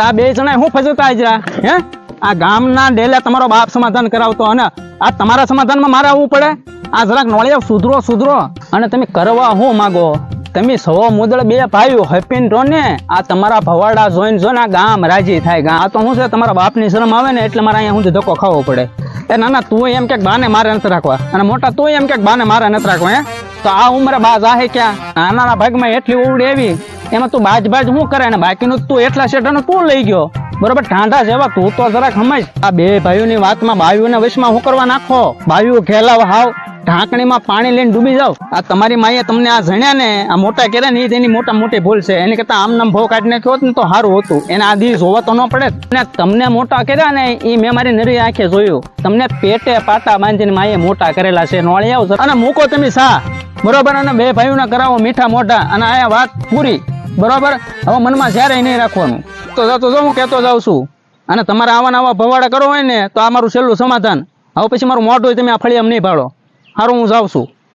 આ બે જણા શું ફજતા આજરા હે? આ ગામના ડેલે તમારો બાપ સમાધાન કરાવતો અને આ તમારા સમાધાનમાં મારે આવવું પડે? આ જરાક નોળિયા સુધરો અને તમે કરવા શું માગો? તમે સવો મુદળ બે ભાઈઓ હેપીન રહો ને. આ તમારા ભવાડા જોઈને જો ને આ ગામ રાજી થાય. આ તો શું છે, તમારા બાપની શરમ આવે ને એટલે મારે અહીંયા સુધી ધક્કો ખાવો પડે. એ નાના તું એમ કે બાને મારે નથી રાખવા અને મોટા તું એમ કે બાને મારે નથી રાખવા. હે તો આ ઉંમરે બા જાહે ક્યાં? નાના ભાગમાં એટલી ઉવડી આવી એમાં તું બાજ શું કરે ને બાકીનું તું એટલા શેઠાનું તું લઈ ગયો. બરોબર ઠાંડા જેવા તું તો જરાક સમજ. આ બે ભાઈઓની વાતમાં બાયુને વશમાં હું કરવા નાખો? બાયુ ઘેલાવ હાવ ઢાંકણીમાં પાણી લઈને ડૂબી જાવ. આ તમારી માએ તમને આ જણ્યા ને આ મોટા કર્યા ને એની મોટી ભૂલ છે. એની કરતા આમ નામ ભાવ કાઢી નાખ્યો ને તો સારું હતું. એને આ દિવસ હોવા તો ન પડે ને. તમને મોટા કર્યા ને એ મેં મારી નરી આંખે જોયું. તમને પેટે પાટા બાંધીને માએ મોટા કરેલા છે. નોળી આવ અને મૂકો તમે સા બરોબર. અને બે ભાઈઓને કરાવો મીઠા મોઢા અને આ વાત પૂરી બરોબર. હવે મનમાં જ્યારે નહીં રાખવાનું. તો જતો જો હું કહેતો જાઉં છું. અને તમારે આવા ભવાડા કરવો હોય ને તો આ મારું છેલ્લું સમાધાન. હવે પછી મારું મોઢું તમે આ ફળિયામાં નહીં ભાડો. સારું હું જાઉં છું.